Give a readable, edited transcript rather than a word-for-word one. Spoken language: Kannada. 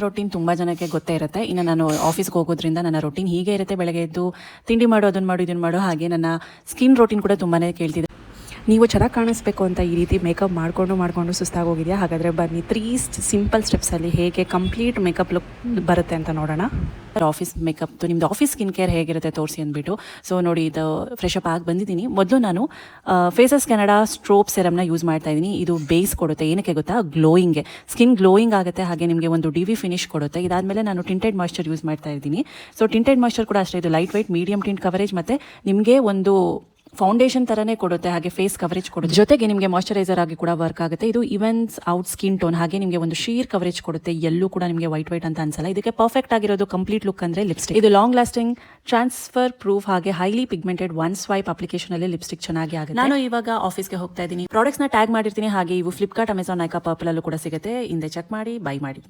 ರೊಟೀನ್ ತುಂಬ ಜನಕ್ಕೆ ಗೊತ್ತೇ ಇರುತ್ತೆ. ಇನ್ನು ನಾನು ಆಫೀಸ್ಗೆ ಹೋಗೋದ್ರಿಂದ ನನ್ನ ರೊಟೀನ್ ಹೀಗೆ ಇರುತ್ತೆ. ಬೆಳಗ್ಗೆ ಎದ್ದು ತಿಂಡಿ ಮಾಡು, ಅದನ್ನು ಮಾಡು, ಇದನ್ನು ಮಾಡು. ಹಾಗೆ ನನ್ನ ಸ್ಕಿನ್ ರೊಟೀನ್ ಕೂಡ ತುಂಬಾ ಕೇಳ್ತಿದೆ. ನೀವು ಚೆನ್ನಾಗಿ ಕಾಣಿಸ್ಬೇಕು ಅಂತ ಈ ರೀತಿ ಮೇಕಪ್ ಮಾಡಿಕೊಂಡು ಸುಸ್ತಾಗೋಗಿದೆಯಾ? ಹಾಗಾದರೆ ಬನ್ನಿ 3 ಸಿಂಪಲ್ ಸ್ಟೆಪ್ಸಲ್ಲಿ ಹೇಗೆ ಕಂಪ್ಲೀಟ್ ಮೇಕಪ್ ಲುಕ್ ಬರುತ್ತೆ ಅಂತ ನೋಡೋಣ. ಆಫೀಸ್ ಮೇಕಪ್ ನಿಮ್ಮದು ಆಫೀಸ್ ಸ್ಕಿನ್ ಕೇರ್ ಹೇಗಿರುತ್ತೆ ತೋರಿಸಿ ಅಂದ್ಬಿಟ್ಟು. ಸೊ ನೋಡಿ, ಇದು ಫ್ರೆಶ್ ಅಪ್ ಆಗಿ ಬಂದಿದ್ದೀನಿ. ಮೊದಲು ನಾನು ಫೇಸಸ್ ಕೆನಡಾ ಸ್ಟ್ರೋಪ್ ಸೆರಮ್ನ ಯೂಸ್ ಮಾಡ್ತಾ ಇದ್ದೀನಿ. ಇದು ಬೇಸ್ ಕೊಡುತ್ತೆ. ಏನಕ್ಕೆ ಗೊತ್ತಾ? ಗ್ಲೋಯಿಂಗ್ಗೆ, ಸ್ಕಿನ್ ಗ್ಲೋಯಿಂಗ್ ಆಗುತ್ತೆ. ಹಾಗೆ ನಿಮಗೆ ಒಂದು ಡಿ ವಿ ಫಿನಿಶ್ ಕೊಡುತ್ತೆ. ಇದಾದಮೇಲೆ ನಾನು ಟಿಂಟೆಡ್ ಮಾಯ್ಶ್ಚರ್ ಯೂಸ್ ಮಾಡ್ತಾ ಇದ್ದೀನಿ. ಸೊ ಟಿಂಟೆಡ್ ಮಾಯ್ಶ್ಚರ್ ಕೂಡ ಅಷ್ಟೇ, ಇದು light weight medium tint coverage ಮತ್ತು ನಿಮಗೆ ಒಂದು ಫೌಂಡೇಶನ್ ಥರನೇ ಕೊಡುತ್ತೆ. ಹಾಗೆ ಫೇಸ್ ಕವರೇಜ್ ಕೊಡುತ್ತೆ. ಜೊತೆಗೆ ನಿಮಗೆ ಮಾಯ್ಶ್ಚರೈಸರ್ ಆಗಿ ಕೂಡ ವರ್ಕ್ ಆಗುತ್ತೆ. ಇದು ಇವನ್ಸ್ ಔಟ್ ಸ್ಕಿನ್ ಟೋನ್. ಹಾಗೆ ನಿಮಗೆ ಒಂದು ಶೀರ್ ಕವರೇಜ್ ಕೊಡುತ್ತೆ. ಎಲ್ಲೂ ಕೂಡ ನಿಮಗೆ ವೈಟ್ ಅಂತ ಅನ್ಸಲ್ಲ. ಇದಕ್ಕೆ ಪರ್ಫೆಕ್ಟ್ ಆಗಿರೋದು ಕಂಪ್ಲೀಟ್ ಲುಕ್ ಅಂದರೆ ಲಿಪ್ಸ್ಟಿಕ್. ಇದು ಲಾಂಗ್ ಲಾಸ್ಟಿಂಗ್, ಟ್ರಾನ್ಸ್ಫರ್ ಪ್ರೂಫ್, ಹಾಗೆ highly pigmented one swipe application ಅಲ್ಲಿ ಲಿಪ್ಸ್ಟಿಕ್ ಚೆನ್ನಾಗಿ ಆಗುತ್ತೆ. ನಾನು ಇವಾಗ ಆಫೀಸ್ಗೆ ಹೋಗ್ತಾ ಇದ್ದೀನಿ. ಪ್ರಾಡಕ್ಟ್ಸ್ನ ಟ್ಯಾಗ್ ಮಾಡಿರ್ತೀನಿ. ಹಾಗೆ ಇವು ಫ್ಲಿಪ್ಕಾರ್ಟ್, ಅಮೆಜಾನ್, ನೈಕಾ, ಪರ್ಪಲ್ ಅಲ್ಲೂ ಕೂಡ ಸಿಗುತ್ತೆ. ಹಿಂದೆ ಚೆಕ್ ಮಾಡಿ ಬೈ ಮಾಡಿ.